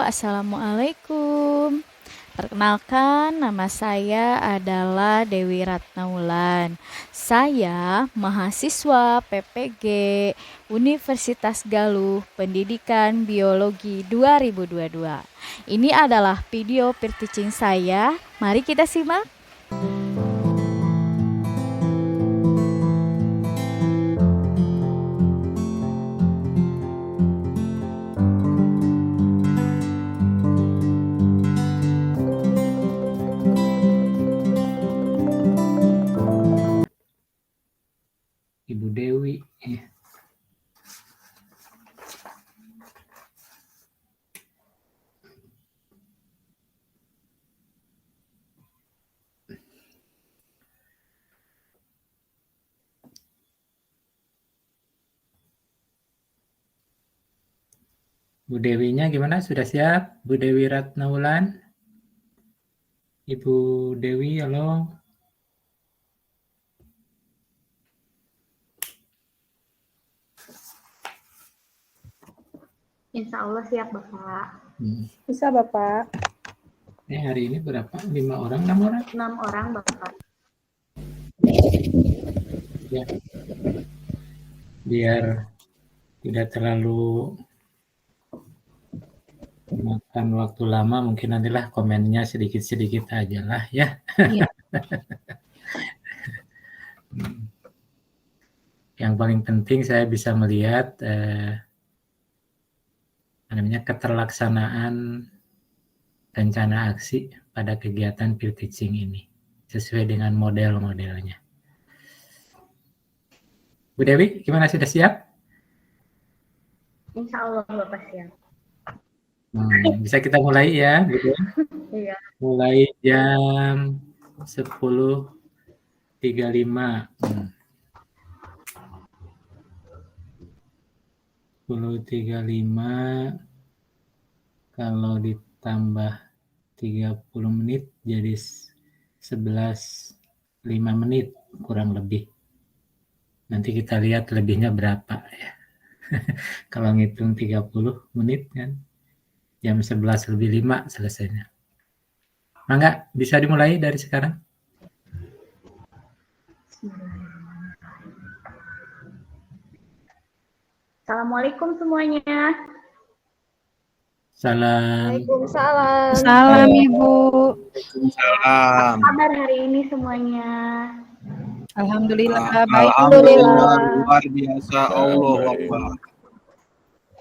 Assalamualaikum. Perkenalkan, nama saya adalah Dewi Ratnaulan. Saya mahasiswa PPG Universitas Galuh Pendidikan Biologi 2022. Ini adalah video peer teaching saya. Mari kita simak. Ibu Dewi. Bu Dewinya gimana? Sudah siap? Bu Dewi Ratnaulan? Ibu Dewi, halo. Insya Allah siap Bapak. Bisa Bapak. Hari ini berapa? 5 orang, 6 orang? 6 orang Bapak. Ya. Biar tidak terlalu makan waktu lama, mungkin nantilah komennya sedikit-sedikit aja lah ya. Iya. Yang paling penting saya bisa melihat keterlaksanaan rencana aksi pada kegiatan peer teaching ini sesuai dengan model-modelnya. Bu Dewi, gimana, sudah siap? Insya Allah Bapak siap. Bisa kita mulai ya, Bu Dewi? Iya. Mulai jam 10.35. 10.35 kalau ditambah 30 menit jadi 11.05 menit kurang lebih. Nanti kita lihat lebihnya berapa ya. Kalau ngitung 30 menit kan jam 11.05 selesainya. Mangga, bisa dimulai dari sekarang? Assalamualaikum semuanya. Salam. Waalaikumsalam. Salam Ibu. Apa kabar hari ini semuanya? Alhamdulillah baik. Alhamdulillah. Luar biasa, Allah Akbar.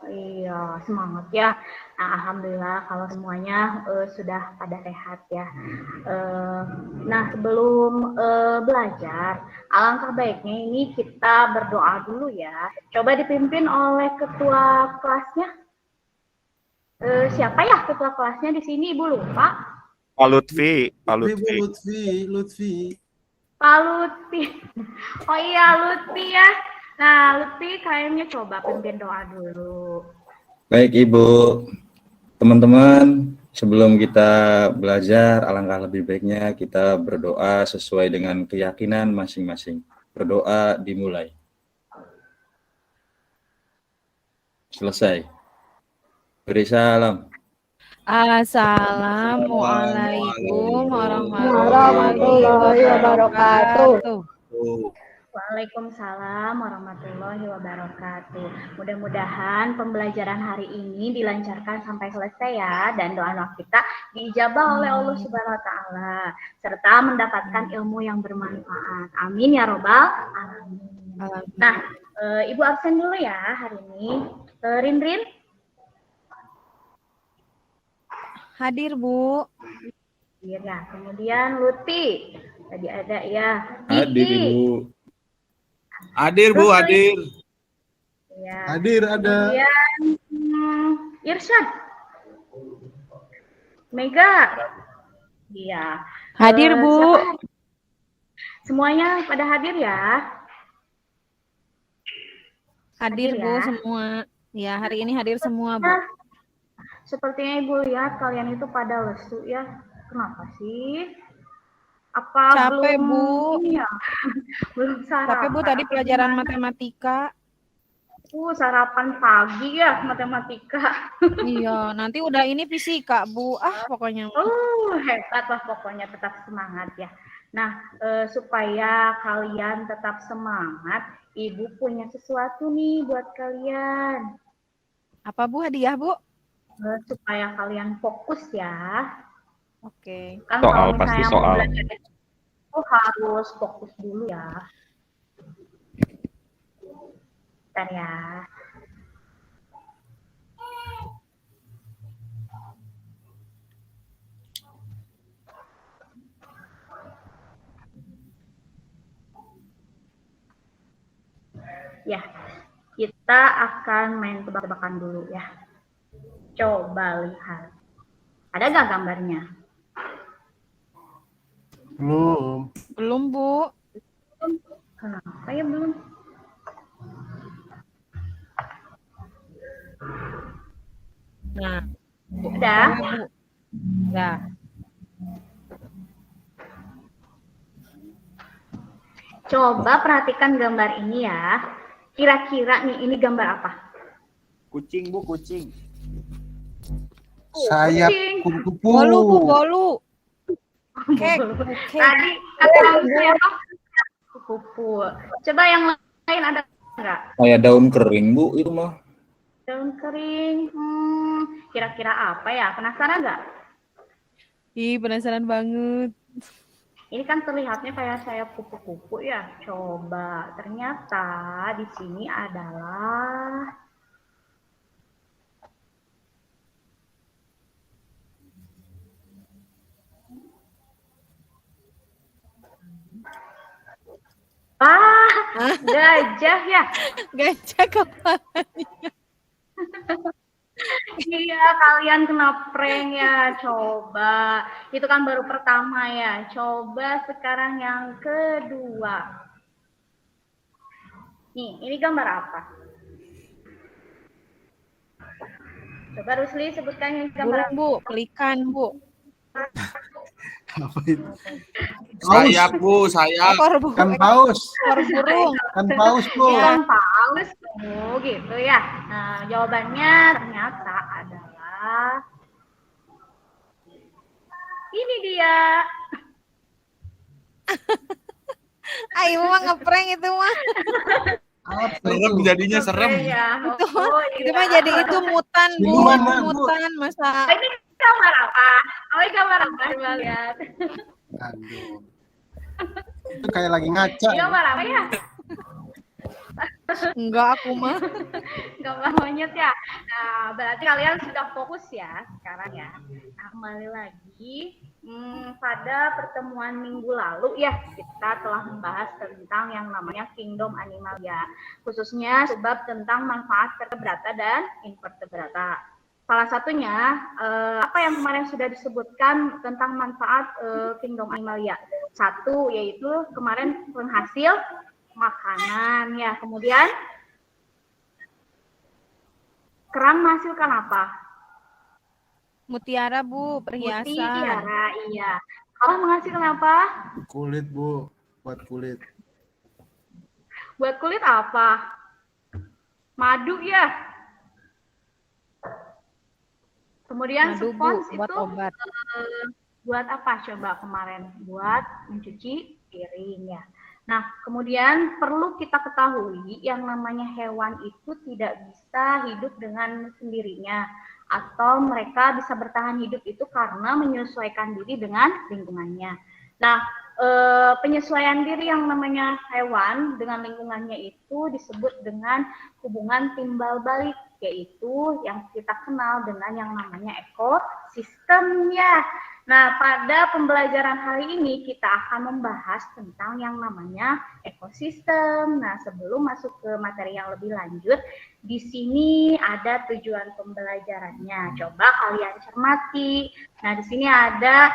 Iya, semangat ya. Nah, alhamdulillah kalau semuanya sudah pada sehat ya. Nah, sebelum belajar, alangkah baiknya ini kita berdoa dulu ya. Coba dipimpin oleh ketua kelasnya. Siapa ya ketua kelasnya di sini? Ibu lupa. Pak Lutfi. Pak Lutfi. Oh iya, Lutfi ya. Nah, Lutfi kayaknya coba pimpin doa dulu. Baik Ibu, teman-teman, sebelum kita belajar, alangkah lebih baiknya kita berdoa sesuai dengan keyakinan masing-masing. Berdoa dimulai. Selesai. Beri salam. Assalamualaikum warahmatullahi wabarakatuh. Waalaikumsalam warahmatullahi wabarakatuh. Mudah-mudahan pembelajaran hari ini dilancarkan sampai selesai ya, dan doa kita diijabah oleh Allah Subhanahu wa taala serta mendapatkan ilmu yang bermanfaat. Amin ya robbal alamin. Nah, Ibu absen dulu ya hari ini. Rinrin Hadir Bu. Iya ya. Kemudian Lutfi tadi ada ya. Hadir Ibu. Hadir Bu, hadir. Ya. Hadir ada. Kemudian Irsyad. Mega. Iya. Hadir Bu. Semuanya pada hadir ya. Hadir Bu ya. semua. Ya, hari ini hadir semua Bu. Sepertinya Ibu lihat kalian itu pada lesu ya. Kenapa sih? Apa Capek belum Bu. ini ya? Belum sarapan. Capek Bu, tadi pelajaran matematika. Sarapan pagi ya matematika. Iya, nanti udah ini fisika, Bu. Pokoknya. Hebat lah pokoknya, tetap semangat ya. Nah, supaya kalian tetap semangat, Ibu punya sesuatu nih buat kalian. Apa, Bu, hadiah, Bu? Supaya kalian fokus ya. Oke. Kan Soal, kalau pasti misalnya soal. mau belajar itu harus fokus dulu ya. Bentar ya. Ya, kita akan main tebak-tebakan dulu ya. Coba lihat. Ada nggak gambarnya? Belum. Belum, Bu. Kenapa ya belum? Nah, Udah. Bu. Ya. Coba perhatikan gambar ini ya. Kira-kira nih ini gambar apa? Kucing, Bu, kucing. Sayap kupu-kupu. Bolu, Bu, bolu. Oke. Tadi kata siapa? Kupu. Coba yang lain ada nggak? Kayak daun kering, Bu, itu mah. Daun kering. Kira-kira apa ya? Penasaran nggak? Ih, penasaran banget. Ini kan terlihatnya kayak sayap kupu-kupu ya. Coba, ternyata di sini adalah gajah ya. Gajah kepalanya. Iya, kalian kena prank ya. Coba, itu kan baru pertama ya. Coba sekarang yang kedua. Nih, ini gambar apa? Coba Rusli sebutkan ini gambar Burung, Bu. Pelikan, Bu. Apa itu? Sayap, Bu, sayap. Ekor, Bu. Kan paus, Ekor burung. kan paus bu. Ikan paus tuh, gitu ya. Nah, jawabannya ternyata adalah ini dia. Ayo mah ngeprank itu mah. Apa Serem itu? jadinya serem. Ya. Itu mah jadi itu mutan, Bu. Siluman, Bu. Mutan masa. Ini gambar apa? Oh, ini gambar apa? Coba lihat. Aduh. Itu kayak lagi ngaca. Ini gambar apa ya? Enggak, aku mah. Gambar monyet ya. Nah, berarti kalian sudah fokus ya sekarang ya. Nah, kembali lagi pada pertemuan minggu lalu ya, kita telah membahas tentang yang namanya kingdom animalia, khususnya sebab tentang manfaat vertebrata dan invertebrata. Salah satunya apa yang kemarin sudah disebutkan tentang manfaat kingdom animalia. Satu yaitu kemarin penghasil makanan ya. Kemudian kerang menghasilkan apa? Mutiara, Bu, perhiasan. Mutiara, iya. Kalau menghasilkan apa? Kulit bu, buat kulit. Buat kulit apa? Madu ya. Kemudian Madu, Bu, spons buat itu obat. buat apa coba kemarin? Buat mencuci piring ya. Nah, kemudian perlu kita ketahui yang namanya hewan itu tidak bisa hidup dengan sendirinya, atau mereka bisa bertahan hidup itu karena menyesuaikan diri dengan lingkungannya. Nah, penyesuaian diri yang namanya hewan dengan lingkungannya itu disebut dengan hubungan timbal balik, yaitu yang kita kenal dengan yang namanya ekosistem ya. Nah, pada pembelajaran hari ini kita akan membahas tentang yang namanya ekosistem. Nah, sebelum masuk ke materi yang lebih lanjut, di sini ada tujuan pembelajarannya. Coba kalian cermati. Nah, di sini ada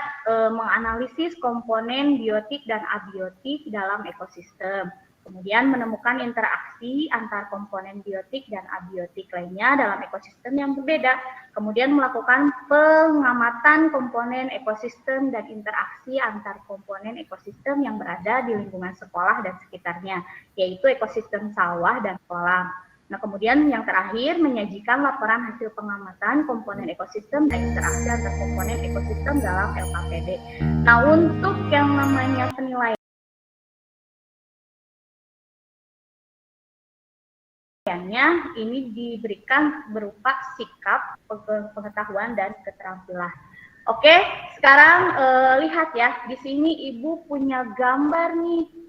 menganalisis komponen biotik dan abiotik dalam ekosistem. Kemudian menemukan interaksi antar komponen biotik dan abiotik lainnya dalam ekosistem yang berbeda. Kemudian melakukan pengamatan komponen ekosistem dan interaksi antar komponen ekosistem yang berada di lingkungan sekolah dan sekitarnya, yaitu ekosistem sawah dan kolam. Nah, kemudian yang terakhir menyajikan laporan hasil pengamatan komponen ekosistem dan interaksi antar komponen ekosistem dalam LKPD. Nah, untuk yang namanya penilaian ini diberikan berupa sikap, pengetahuan, dan keterampilan. Oke, sekarang lihat ya, di sini Ibu punya gambar nih.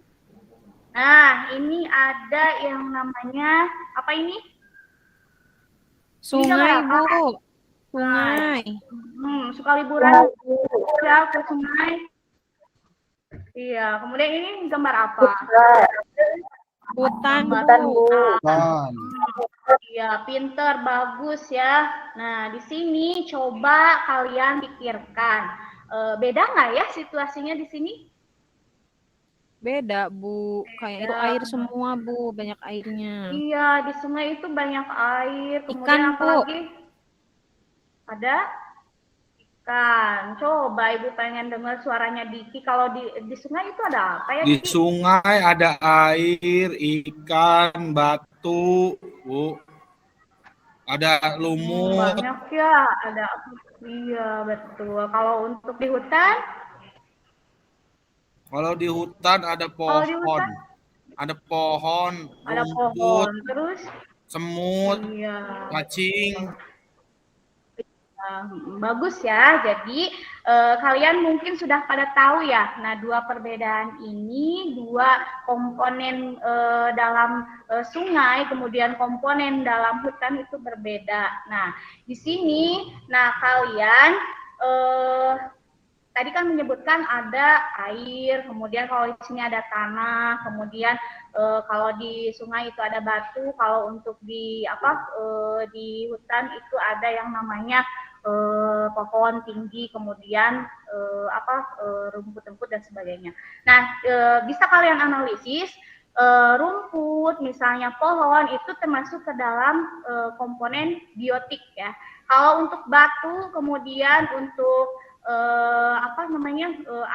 Nah, ini ada yang namanya, apa ini? Sungai, Ini gambar apa? Bu. Sungai. Suka liburan ya ke sungai. Iya, kemudian ini gambar apa? Hutan, Bu. Pan. Iya, pinter, bagus ya. Nah, di sini coba kalian pikirkan, beda nggak ya situasinya di sini? Beda, Bu. Kayak itu air semua, Bu. Banyak airnya. Iya, di sungai itu banyak air. Kemudian Ikan, apa Bu. lagi? Ada ikan. Coba Ibu pengen dengar suaranya Diki. Kalau di sungai itu ada apa ya, Di Diki? sungai ada air, ikan, batu, Bu. Ada lumut. Banyak ya, ada. Iya, betul. Kalau untuk di hutan? Kalau di hutan ada Kalau di pohon. hutan? Ada pohon, Ada rumput, pohon. Terus? semut, Iya. cacing. Bagus ya. Jadi kalian mungkin sudah pada tahu ya. Nah, dua perbedaan ini, dua komponen dalam sungai, kemudian komponen dalam hutan itu berbeda. Nah, di sini, kalian tadi kan menyebutkan ada air, kemudian kalau di sini ada tanah, kemudian kalau di sungai itu ada batu, kalau untuk di di hutan itu ada yang namanya pohon tinggi, kemudian rumput-rumput dan sebagainya. Nah, bisa kalian analisis rumput, misalnya pohon itu termasuk ke dalam komponen biotik ya. Kalau untuk batu, kemudian untuk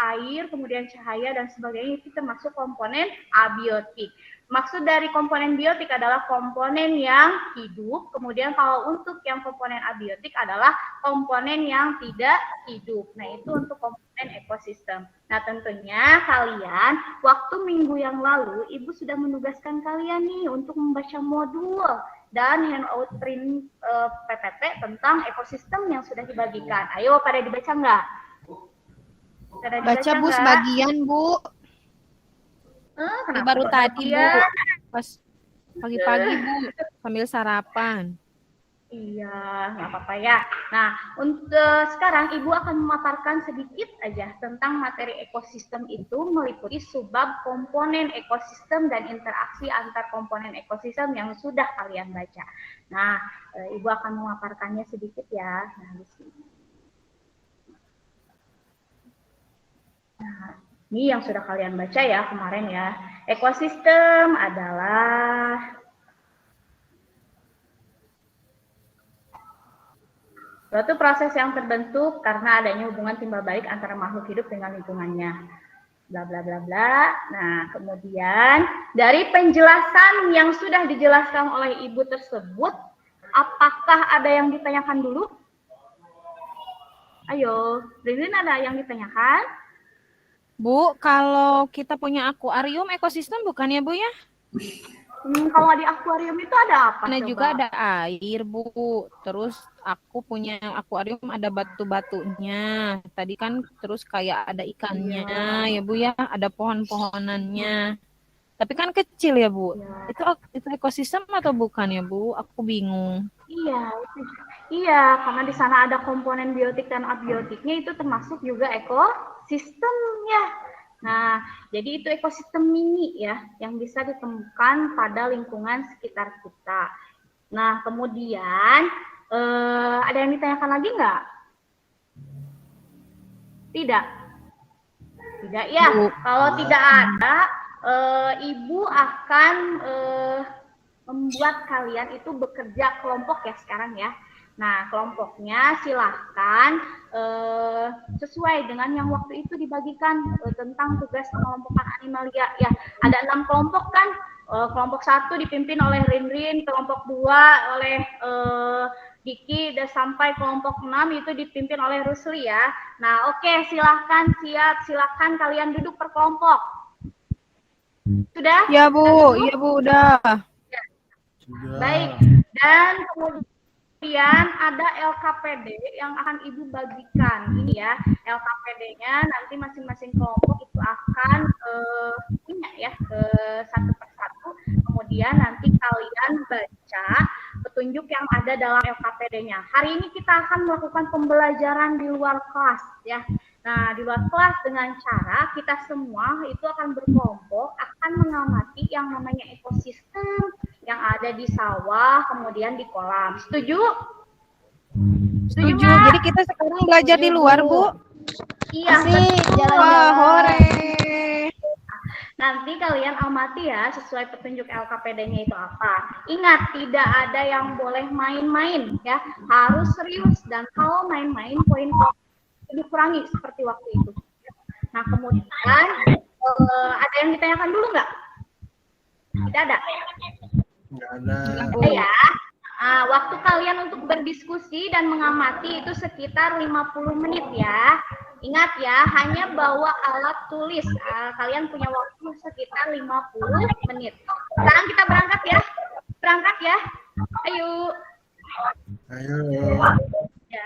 air, kemudian cahaya dan sebagainya itu termasuk komponen abiotik. Maksud dari komponen biotik adalah komponen yang hidup, kemudian kalau untuk yang komponen abiotik adalah komponen yang tidak hidup. Nah, itu untuk komponen ekosistem. Nah, tentunya kalian waktu minggu yang lalu Ibu sudah menugaskan kalian nih untuk membaca modul dan handout print PPT tentang ekosistem yang sudah dibagikan. Ayo, pada dibaca nggak? Baca, Bu, sebagian, Bu. Baru tadi, Bu. Pas pagi-pagi, Bu, sambil sarapan. Iya, nggak apa-apa ya. Nah, untuk sekarang Ibu akan memaparkan sedikit aja tentang materi ekosistem itu, meliputi subbab komponen ekosistem dan interaksi antar komponen ekosistem yang sudah kalian baca. Nah, Ibu akan memaparkannya sedikit ya. Nah, di sini. Nah, ini yang sudah kalian baca ya kemarin ya. Ekosistem adalah suatu proses yang terbentuk karena adanya hubungan timbal balik antara makhluk hidup dengan lingkungannya. Bla bla bla bla. Nah, kemudian dari penjelasan yang sudah dijelaskan oleh Ibu tersebut, apakah ada yang ditanyakan dulu? Ayo, Rinrin, ada yang ditanyakan? Bu, kalau kita punya akuarium ekosistem bukan ya, Bu ya? Kalau di akuarium itu ada apa? Karena coba? juga ada air, Bu. Terus aku punya akuarium ada batu-batunya. Tadi kan terus kayak ada ikannya, ya Bu ya. Ada pohon-pohonannya. Tapi kan kecil ya, Bu. Ya. Itu ekosistem atau bukan ya, Bu? Aku bingung. Iya, karena di sana ada komponen biotik dan abiotiknya, itu termasuk juga ekosistemnya. Nah, jadi itu ekosistem mini ya, yang bisa ditemukan pada lingkungan sekitar kita. Nah, kemudian ada yang ditanyakan lagi nggak? Tidak? Tidak ya? Kalau tidak ada, Ibu akan membuat kalian itu bekerja kelompok ya sekarang ya. Nah, kelompoknya silahkan sesuai dengan yang waktu itu dibagikan tentang tugas pengelompokan animalia. Ya, ada 6 kelompok kan kelompok 1 dipimpin oleh Rinrin, kelompok 2 oleh Diki, dan sampai kelompok 6 itu dipimpin oleh Rusli ya. Nah, oke, silahkan silahkan kalian duduk per kelompok. Sudah? Ya Bu, Sudah duduk? iya Bu, udah. Sudah. Baik, dan kemudian ada LKPD yang akan Ibu bagikan. Ini ya, LKPD-nya nanti masing-masing kelompok itu akan punya ya satu persatu. Kemudian nanti kalian baca petunjuk yang ada dalam LKPD-nya. Hari ini kita akan melakukan pembelajaran di luar kelas ya. Nah, di luar kelas dengan cara kita semua itu akan berkelompok, akan mengamati yang namanya ekosistem yang ada di sawah, kemudian di kolam. Setuju? Setuju. Nggak? Jadi kita sekarang belajar di luar, Bu. Iya, Asik, betul. Wah, hore. Nanti kalian amati ya sesuai petunjuk LKPD-nya itu apa. Ingat, tidak ada yang boleh main-main ya. Harus serius, dan kalau main-main poin dikurangi seperti waktu itu. Nah, kemudian ada yang ditanyakan dulu nggak? Tidak ada. Nggak ada. Ya. Nah, waktu kalian untuk berdiskusi dan mengamati itu sekitar 50 menit ya. Ingat ya, hanya bawa alat tulis. Kalian punya waktu sekitar 50 menit. Sekarang kita berangkat ya. Berangkat ya. Ayo. Ayo. Ya.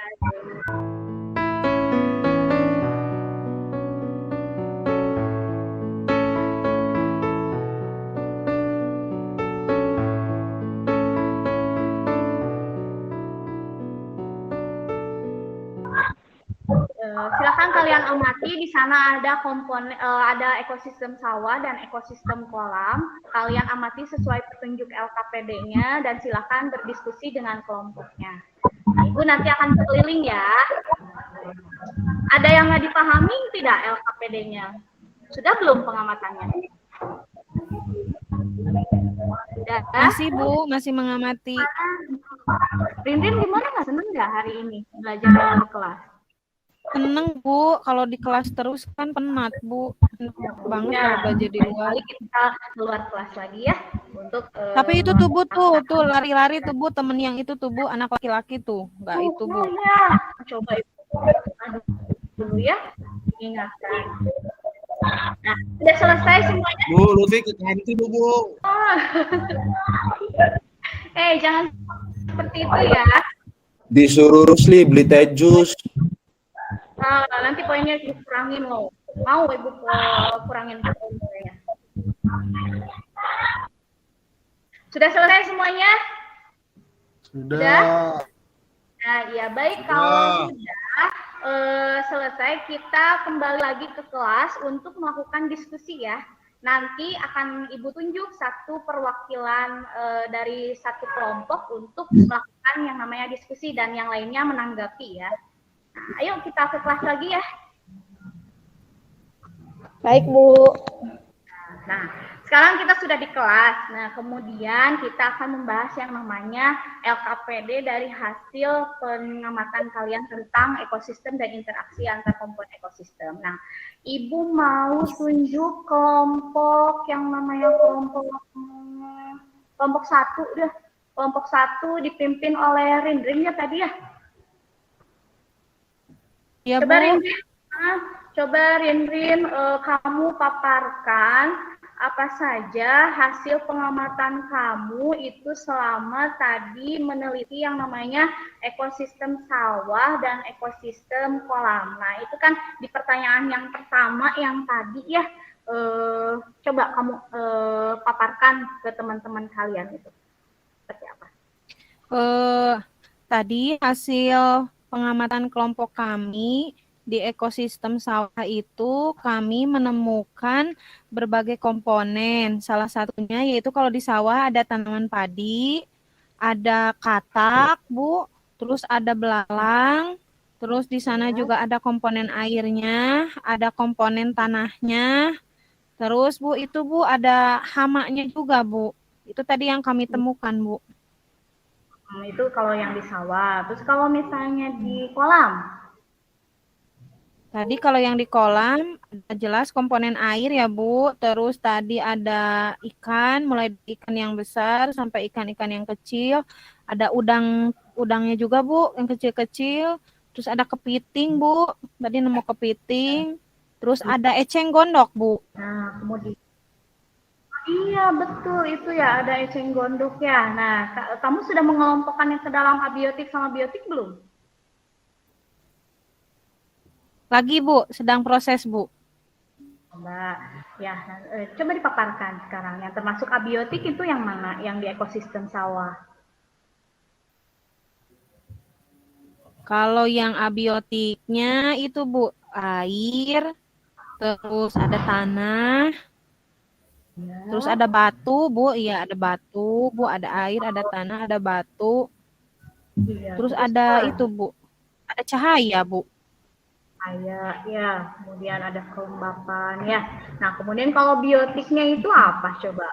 Silakan kalian amati, di sana ada komponen, ada ekosistem sawah dan ekosistem kolam. Kalian amati sesuai petunjuk LKPD-nya dan silakan berdiskusi dengan kelompoknya. Ibu nanti akan berkeliling ya. Ada yang nggak dipahami tidak LKPD-nya? Sudah belum pengamatannya? Sudah. Masih Bu, masih mengamati. Rinrin gimana, nggak seneng nggak hari ini belajar di luar kelas? Seneng Bu, kalau di kelas terus kan penat Bu. Enak banget Ya. kalau belajar di luar. Kali kita keluar kelas lagi ya untuk. Tapi itu tuh Bu tuh lari-lari tuh Bu, temen yang itu tuh Bu, anak laki-laki tuh. Enggak itu Bu. Ya, coba Ibu dulu ya, ingatkan. Nah, sudah selesai semuanya. Bu, Lutfi ke kantin Bu. Jangan seperti itu ya. Disuruh Rusli beli teh jus. Nanti poinnya dikurangin loh. Mau Ibu kurangin poinnya. Sudah selesai semuanya? Sudah. Nah, ya baik, kalau sudah selesai, kita kembali lagi ke kelas untuk melakukan diskusi ya. Nanti akan Ibu tunjuk satu perwakilan dari satu kelompok untuk melakukan yang namanya diskusi dan yang lainnya menanggapi ya. Nah, ayo kita ke kelas lagi ya. Baik, Bu. Nah, sekarang kita sudah di kelas. Nah, kemudian kita akan membahas yang namanya LKPD dari hasil pengamatan kalian tentang ekosistem dan interaksi antar komponen ekosistem. Nah, Ibu mau tunjuk kelompok yang namanya kelompok 1 deh. Kelompok 1 dipimpin oleh Rinrin ya tadi ya. Ya Bu. Coba Rinrin, kamu paparkan apa saja hasil pengamatan kamu itu selama tadi meneliti yang namanya ekosistem sawah dan ekosistem kolam. Nah, itu kan di pertanyaan yang pertama yang tadi ya, coba kamu paparkan ke teman-teman kalian itu. Seperti apa? Tadi hasil pengamatan kelompok kami di ekosistem sawah itu kami menemukan berbagai komponen. Salah satunya yaitu kalau di sawah ada tanaman padi, ada katak, Bu, terus ada belalang, terus di sana juga ada komponen airnya, ada komponen tanahnya. Terus Bu, itu Bu ada hamanya juga, Bu. Itu tadi yang kami temukan, Bu. Itu kalau yang di sawah. Terus kalau misalnya di kolam? Tadi kalau yang di kolam ada jelas komponen air ya Bu. Terus tadi ada ikan, mulai dari ikan yang besar sampai ikan-ikan yang kecil. Ada udangnya juga Bu, yang kecil-kecil. Terus ada kepiting Bu. Tadi nemu kepiting. Terus ada eceng gondok Bu. Nah, kemudian iya betul itu ya ada eceng gondok ya. Nah, kamu sudah mengelompokkannya ke dalam abiotik sama biotik belum? Lagi Bu, sedang proses Bu. Coba ya, coba dipaparkan sekarang. Yang termasuk abiotik itu yang mana? Yang di ekosistem sawah. Kalau yang abiotiknya itu Bu, air, terus ada tanah, Ya. terus ada batu Bu, iya ada batu Bu, ada air, ada tanah, ada batu, Iya, terus ada apa? itu Bu, ada cahaya Bu. Cahaya, ya. Kemudian ada kelembapan, ya. Nah, kemudian kalau biotiknya itu apa coba?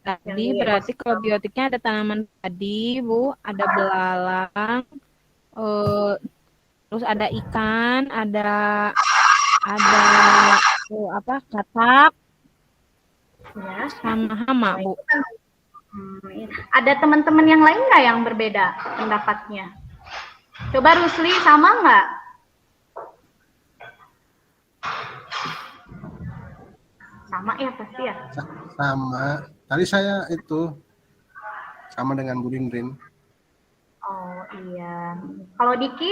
Tadi berarti kalau biotiknya ada tanaman padi Bu, ada belalang, terus ada ikan, ada apa katak, Ya. sama hama Bu. Iya. Ada teman-teman yang lain nggak yang berbeda pendapatnya? Coba Rusli sama nggak? Sama ya pasti ya. Sama. Tadi saya itu sama dengan Bu Rindrin. Oh iya. Kalau Diki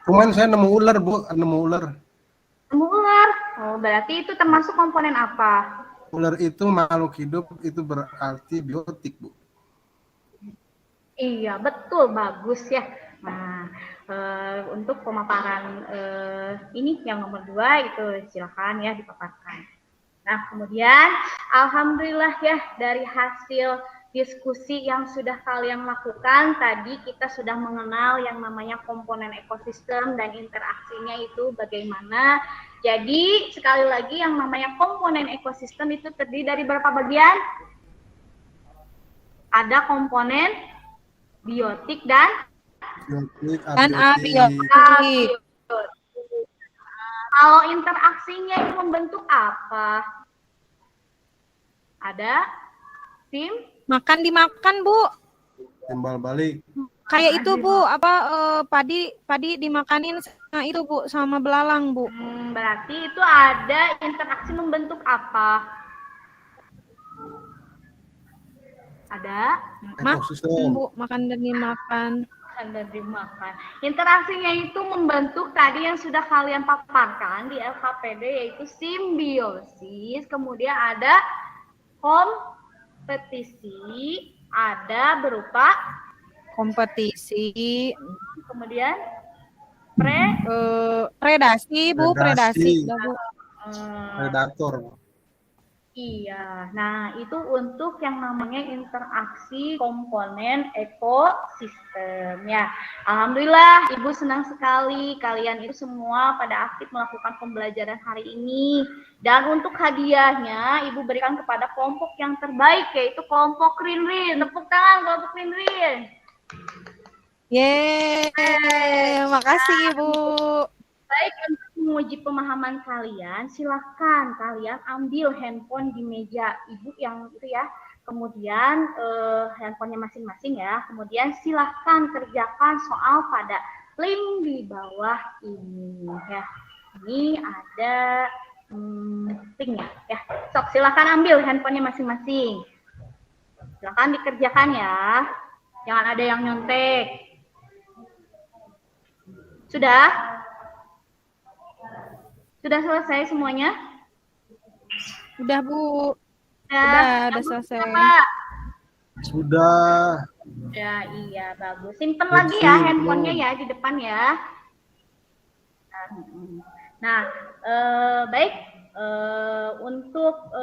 Cuman saya nemu ular, Bu. Nemu ular. nemu ular. Oh berarti itu termasuk komponen apa? Ular itu makhluk hidup, itu berarti biotik, Bu. Iya betul, bagus ya. Nah untuk pemaparan ini yang nomor 2 itu silakan ya dipaparkan. Nah kemudian alhamdulillah ya dari hasil diskusi yang sudah kalian lakukan tadi kita sudah mengenal yang namanya komponen ekosistem dan interaksinya itu bagaimana. Jadi sekali lagi yang namanya komponen ekosistem itu terdiri dari berapa bagian? Ada komponen biotik dan Biotik, abiotik. Kalau interaksinya itu membentuk apa? Ada makan dimakan Bu. timbal balik. Kayak itu Bu, apa padi dimakanin sama itu Bu, sama belalang Bu. Berarti itu ada interaksi membentuk apa? Ada Ekosistem. Bu, makan dan dimakan. dan dimakan. Interaksinya itu membentuk tadi yang sudah kalian paparkan di LKPD yaitu simbiosis, kemudian ada kompetisi, ada berupa kompetisi, kemudian predasi Bu, predasi. Predasi. Bu. Predator. Iya, nah itu untuk yang namanya interaksi komponen ekosistem ya. Alhamdulillah, Ibu senang sekali kalian itu semua pada aktif melakukan pembelajaran hari ini. Dan untuk hadiahnya, Ibu berikan kepada kelompok yang terbaik yaitu kelompok Rinrin. Tepuk tangan kelompok Rinrin. Yeay, makasih Ibu. Baik, untuk menguji pemahaman kalian, silahkan kalian ambil handphone di meja Ibu yang itu ya. Kemudian handphonenya masing-masing ya. Kemudian silahkan kerjakan soal pada link di bawah ini ya. Ini ada linknya ya. Sok silahkan ambil handphonenya masing-masing. Silahkan dikerjakan ya. Jangan ada yang nyontek. Sudah? Sudah selesai semuanya? Udah Bu. Ya, Udah selesai. Pak. Sudah. Ya, iya, bagus. Simpen lagi ya handphonenya ya di depan ya. Nah, baik. Untuk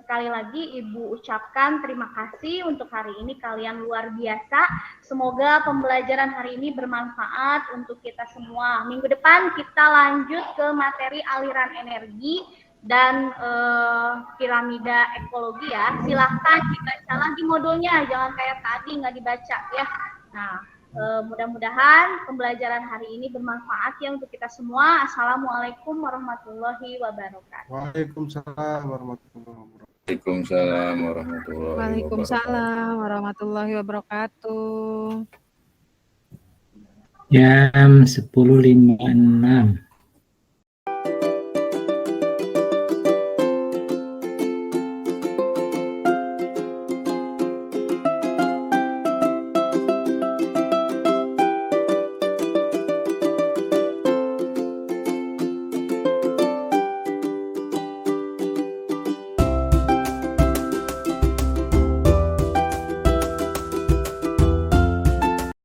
sekali lagi Ibu ucapkan terima kasih untuk hari ini kalian luar biasa. Semoga pembelajaran hari ini bermanfaat untuk kita semua. Minggu depan kita lanjut ke materi aliran energi dan piramida ekologi ya. Silahkan dibaca lagi modulnya, jangan kayak tadi nggak dibaca ya. Nah, Mudah-mudahan pembelajaran hari ini bermanfaat ya untuk kita semua. Assalamualaikum warahmatullahi wabarakatuh. Waalaikumsalam warahmatullahi wabarakatuh. Waalaikumsalam warahmatullahi wabarakatuh. Waalaikumsalam warahmatullahi wabarakatuh. Jam 10.56.